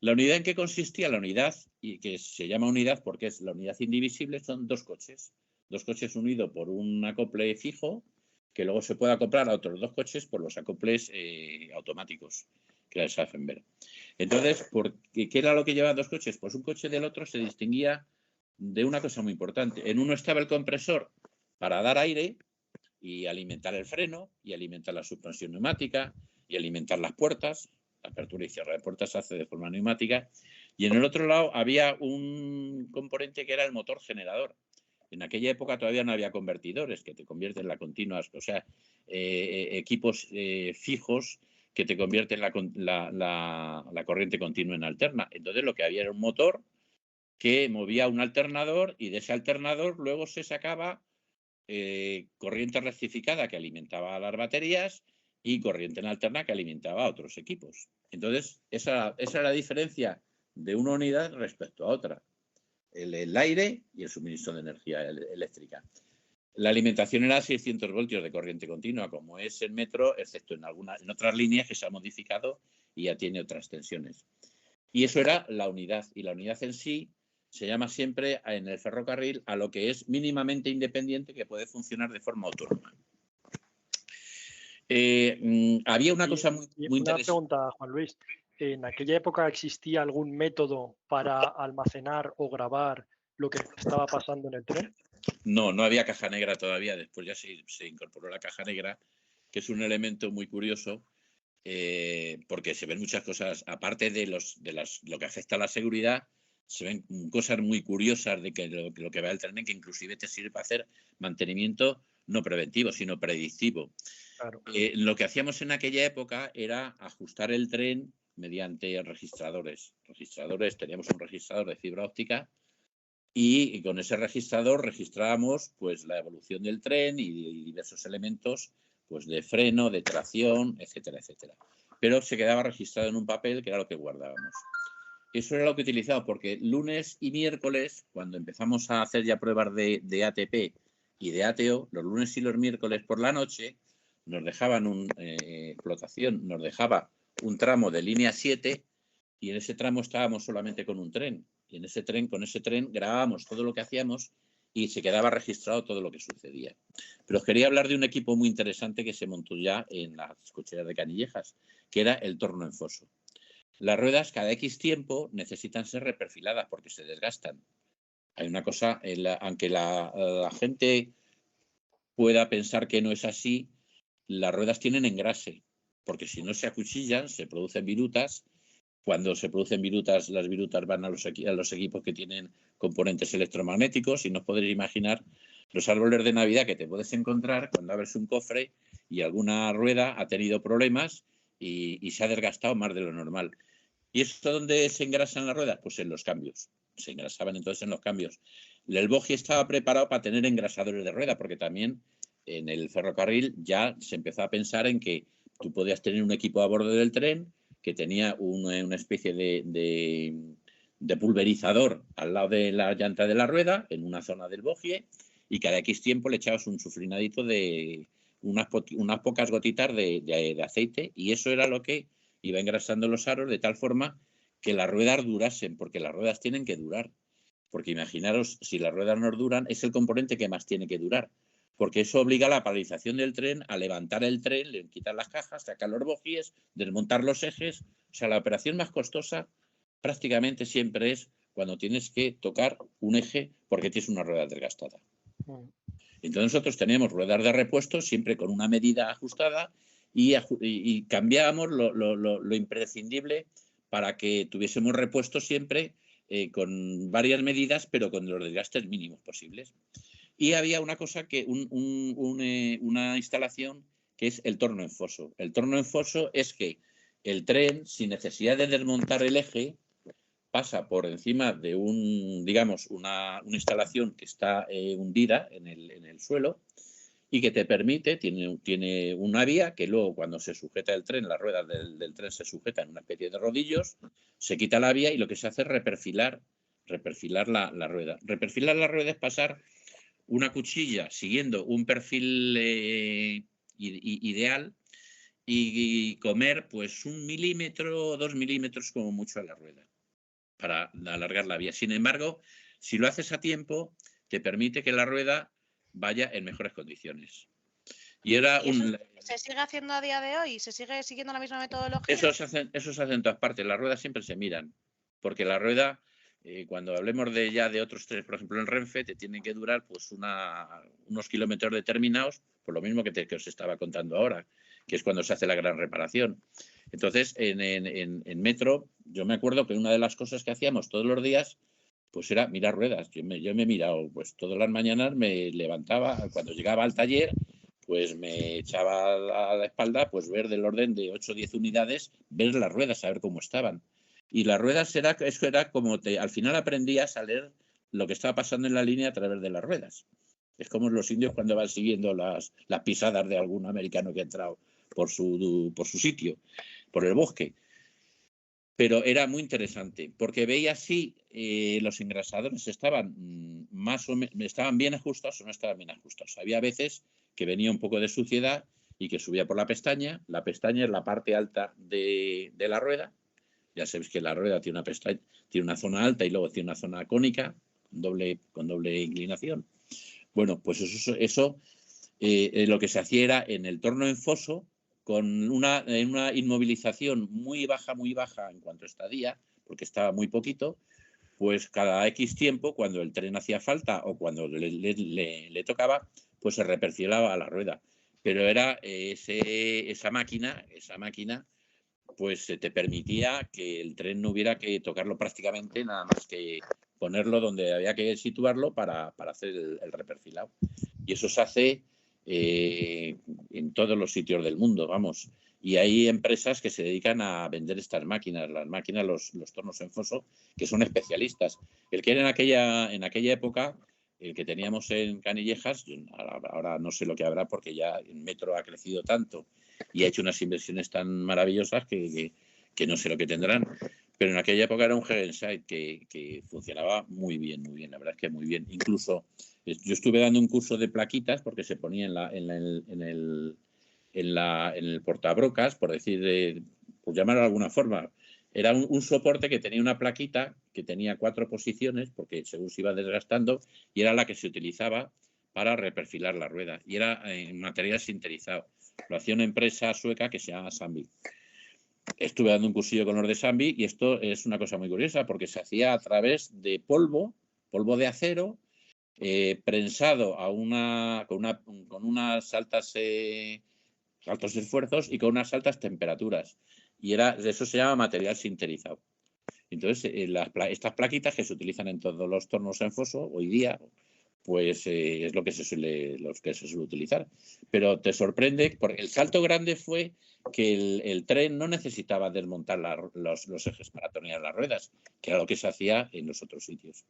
¿La unidad en qué consistía? La unidad, y que se llama unidad porque es la unidad indivisible, son dos coches unidos por un acople fijo, que luego se puede acoplar a otros dos coches por los acoples automáticos, que les hacen ver. Entonces, ¿qué era lo que llevaban dos coches? Pues un coche del otro se distinguía de una cosa muy importante. En uno estaba el compresor para dar aire y alimentar el freno, y alimentar la suspensión neumática, y alimentar las puertas. La apertura y cierre de puertas se hace de forma neumática. Y en el otro lado había un componente que era el motor generador. En aquella época todavía no había convertidores que te convierten la continuas, o sea, equipos fijos que te convierten la corriente continua en alterna. Entonces lo que había era un motor que movía un alternador, y de ese alternador luego se sacaba corriente rectificada que alimentaba a las baterías y corriente en alterna que alimentaba a otros equipos. Entonces, esa es la diferencia de una unidad respecto a otra. El aire y el suministro de energía eléctrica. La alimentación era 600 voltios de corriente continua, como es el metro, excepto en otras líneas que se ha modificado y ya tiene otras tensiones. Y eso era la unidad. Y la unidad en sí se llama siempre en el ferrocarril a lo que es mínimamente independiente, que puede funcionar de forma autónoma. Había una cosa muy interesante. Una pregunta, Juan Luis. ¿En aquella época existía algún método para almacenar o grabar lo que estaba pasando en el tren? No, no había caja negra todavía. Después ya se incorporó la caja negra, que es un elemento muy curioso, porque se ven muchas cosas, aparte de lo que afecta a la seguridad, se ven cosas muy curiosas de que lo que va el tren, que inclusive te sirve para hacer mantenimiento no preventivo, sino predictivo. Claro. Lo que hacíamos en aquella época era ajustar el tren mediante registradores. Teníamos un registrador de fibra óptica, y con ese registrador registrábamos pues la evolución del tren y diversos elementos pues de freno, de tracción, etcétera, etcétera. Pero se quedaba registrado en un papel, que era lo que guardábamos. Eso era lo que utilizaba, porque lunes y miércoles, cuando empezamos a hacer ya pruebas de ATP y de ATO, los lunes y los miércoles por la noche nos dejaban explotación, nos dejaba un tramo de línea 7, y en ese tramo estábamos solamente con un tren. Y con ese tren grabábamos todo lo que hacíamos y se quedaba registrado todo lo que sucedía. Pero os quería hablar de un equipo muy interesante que se montó ya en las cocheras de Canillejas, que era el torno en foso. Las ruedas cada X tiempo necesitan ser reperfiladas porque se desgastan. Hay una cosa, aunque la gente pueda pensar que no es así, las ruedas tienen engrase, porque si no se acuchillan, se producen virutas. Cuando se producen virutas, las virutas van a los equipos que tienen componentes electromagnéticos, y no os podréis imaginar los árboles de Navidad que te puedes encontrar cuando abres un cofre y alguna rueda ha tenido problemas y se ha desgastado más de lo normal. ¿Y esto dónde se engrasan las ruedas? Pues en los cambios. Se engrasaban entonces en los cambios. El bogie estaba preparado para tener engrasadores de rueda, porque también en el ferrocarril ya se empezó a pensar en que tú podías tener un equipo a bordo del tren que tenía una especie de pulverizador al lado de la llanta de la rueda, en una zona del bogie, y cada X tiempo le echabas un sufrinadito de unas pocas gotitas de aceite, y eso era lo que iba engrasando los aros de tal forma que las ruedas durasen, porque las ruedas tienen que durar. Porque imaginaros, si las ruedas no duran, es el componente que más tiene que durar, porque eso obliga a la paralización del tren, a levantar el tren, le quitar las cajas, sacar los bogies, desmontar los ejes. O sea, la operación más costosa prácticamente siempre es cuando tienes que tocar un eje porque tienes una rueda desgastada. Entonces nosotros teníamos ruedas de repuesto siempre con una medida ajustada, y cambiábamos lo imprescindible para que tuviésemos repuesto siempre con varias medidas, pero con los desgastes mínimos posibles. Y había una cosa una instalación que es el torno en foso. El torno en foso es que el tren, sin necesidad de desmontar el eje, pasa por encima de una instalación que está hundida en el suelo, y que te permite, tiene una vía que luego, cuando se sujeta el tren, las ruedas del tren se sujetan en una especie de rodillos, se quita la vía y lo que se hace es reperfilar la rueda. Reperfilar la rueda es pasar una cuchilla siguiendo un perfil ideal y comer pues 1 milímetro o 2 milímetros como mucho a la rueda. para alargar la vía. Sin embargo, si lo haces a tiempo, te permite que la rueda vaya en mejores condiciones. Y era ¿Y eso se sigue haciendo a día de hoy? ¿Se sigue siguiendo la misma metodología? Eso se hace en todas partes. Las ruedas siempre se miran, porque la rueda, cuando hablemos de otros trenes, por ejemplo en Renfe, te tienen que durar pues unos kilómetros determinados, por lo mismo que os estaba contando ahora, que es cuando se hace la gran reparación. Entonces, en metro, yo me acuerdo que una de las cosas que hacíamos todos los días pues era mirar ruedas. Yo me he mirado, pues todas las mañanas me levantaba, cuando llegaba al taller, pues me echaba a la espalda, pues ver del orden de 8 o 10 unidades, ver las ruedas, a ver cómo estaban. Y las ruedas eso era como al final aprendías a leer lo que estaba pasando en la línea a través de las ruedas. Es como los indios cuando van siguiendo las pisadas de algún americano que ha entrado por su sitio, por el bosque. Pero era muy interesante, porque veía si los engrasadores estaban estaban bien ajustados o no estaban bien ajustados. Había veces que venía un poco de suciedad y que subía por la pestaña. La pestaña es la parte alta de la rueda. Ya sabéis que la rueda tiene una pestaña, tiene una zona alta y luego tiene una zona cónica con doble inclinación. Bueno, pues eso lo que se hacía era en el torno en foso, con una inmovilización muy baja en cuanto a estadía, porque estaba muy poquito, pues cada X tiempo, cuando el tren hacía falta o cuando le tocaba, pues se reperfilaba la rueda. Pero era esa máquina, pues te permitía que el tren no hubiera que tocarlo prácticamente, nada más que ponerlo donde había que situarlo para hacer el reperfilado. Y eso se hace en todos los sitios del mundo, vamos. Y hay empresas que se dedican a vender estas máquinas, los tornos en foso, que son especialistas. El que era en aquella época, el que teníamos en Canillejas, ahora no sé lo que habrá porque ya el metro ha crecido tanto y ha hecho unas inversiones tan maravillosas que no sé lo que tendrán. Pero en aquella época era un Hegensight que funcionaba muy bien, la verdad es que muy bien. Incluso yo estuve dando un curso de plaquitas porque se ponía en el portabrocas, por decir, por llamarlo de alguna forma. Era un soporte que tenía una plaquita que tenía 4 posiciones, porque según se iba desgastando, y era la que se utilizaba para reperfilar la rueda. Y era en material sinterizado. Lo hacía una empresa sueca que se llama Sandvik. Estuve dando un cursillo con los de Sandvik y esto es una cosa muy curiosa porque se hacía a través de polvo de acero, prensado con unas altos esfuerzos y con unas altas temperaturas. Y eso se llama material sinterizado. Entonces, estas plaquitas que se utilizan en todos los tornos en foso hoy día, pues es lo que se suele utilizar. Pero te sorprende, porque el salto grande fue que el tren no necesitaba desmontar los ejes para atornillar las ruedas, que era lo que se hacía en los otros sitios.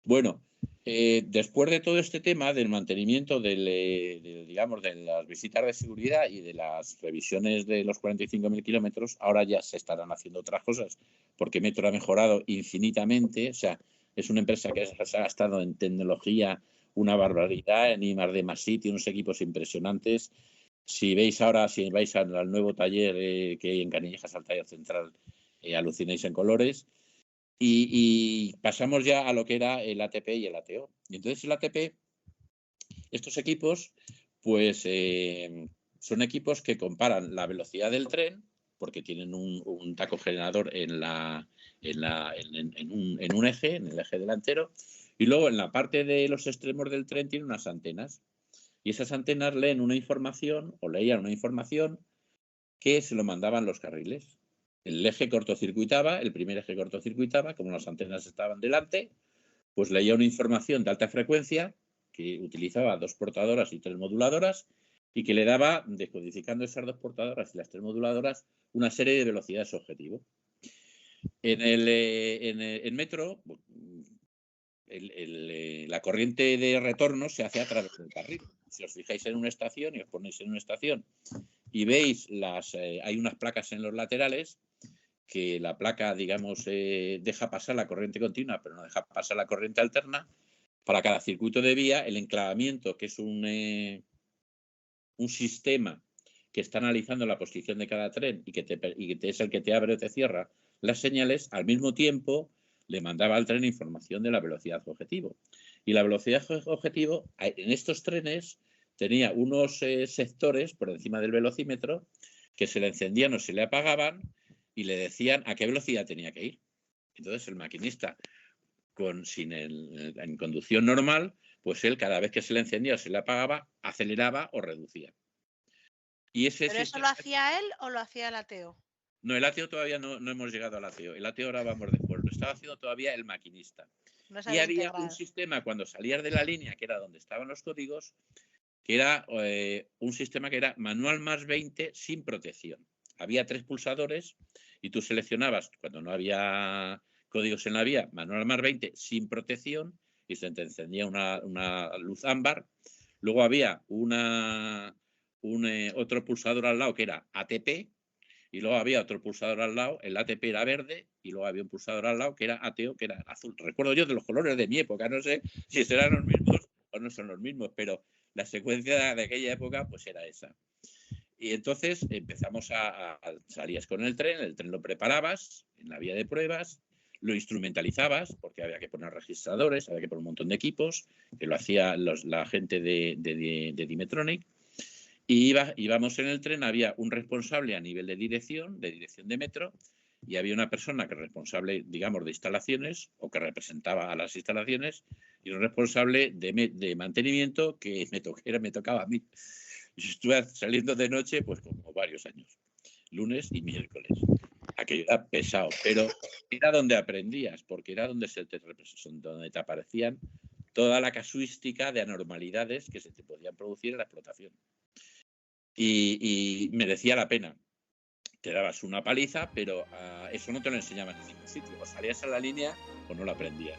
Bueno, después de todo este tema del mantenimiento digamos, de las visitas de seguridad y de las revisiones de los 45.000 kilómetros, ahora ya se estarán haciendo otras cosas, porque Metro ha mejorado infinitamente. O sea, es una empresa que se ha gastado en tecnología una barbaridad, en I+D+I, tiene unos equipos impresionantes. Si vais al nuevo taller que hay en Canillejas, al taller central, alucináis en colores. Y pasamos ya a lo que era el ATP y el ATO. Y entonces el ATP, estos equipos, pues son equipos que comparan la velocidad del tren, porque tienen un tacogenerador en un eje, en el eje delantero, y luego en la parte de los extremos del tren tiene unas antenas. Y esas antenas leían una información que se lo mandaban los carriles. El eje cortocircuitaba, el primer eje cortocircuitaba, como las antenas estaban delante, pues leía una información de alta frecuencia que utilizaba 2 portadoras y 3 moduladoras y que le daba, descodificando esas 2 portadoras y las 3 moduladoras, una serie de velocidades objetivo. En metro, la corriente de retorno se hace a través del carril. Si os fijáis en una estación y os ponéis en una estación y veis hay unas placas en los laterales, que la placa, digamos, deja pasar la corriente continua, pero no deja pasar la corriente alterna. Para cada circuito de vía, el enclavamiento, que es un sistema que está analizando la posición de cada tren y que es el que te abre o te cierra las señales, al mismo tiempo le mandaba al tren información de la velocidad objetivo. Y la velocidad objetivo, en estos trenes, tenía unos sectores por encima del velocímetro que se le encendían o se le apagaban y le decían a qué velocidad tenía que ir. Entonces el maquinista en conducción normal, pues él cada vez que se le encendía o se le apagaba, aceleraba o reducía. Y ¿Pero eso lo hacía él o lo hacía el ateo? No, el ateo todavía no hemos llegado al ateo. El ateo ahora vamos después. Lo estaba haciendo todavía el maquinista. No y había integrar un sistema cuando salías de la línea, que era donde estaban los códigos, que era un sistema que era manual más 20 sin protección. Había 3 pulsadores y tú seleccionabas, cuando no había códigos en la vía, manual más 20 sin protección y se te encendía una luz ámbar. Luego había otro pulsador al lado que era ATP y luego había otro pulsador al lado, el ATP era verde y luego había un pulsador al lado que era ateo, que era azul. Recuerdo yo de los colores de mi época, no sé si serán los mismos o no son los mismos, pero la secuencia de aquella época pues era esa. Y entonces empezamos salías con el tren lo preparabas en la vía de pruebas, lo instrumentalizabas, porque había que poner registradores, había que poner un montón de equipos, que lo hacía la gente de Dimetronic, y íbamos en el tren, había un responsable a nivel de dirección de metro, y había una persona que era responsable, digamos, de instalaciones, o que representaba a las instalaciones, y un responsable de mantenimiento que me tocaba a mí. Yo estuve saliendo de noche pues como varios años, lunes y miércoles. Aquello era pesado, pero era donde aprendías, porque era donde donde te aparecían toda la casuística de anormalidades que se te podían producir en la explotación. Y merecía la pena. Te dabas una paliza, pero eso no te lo enseñaban en ningún sitio. O salías a la línea o no lo aprendías.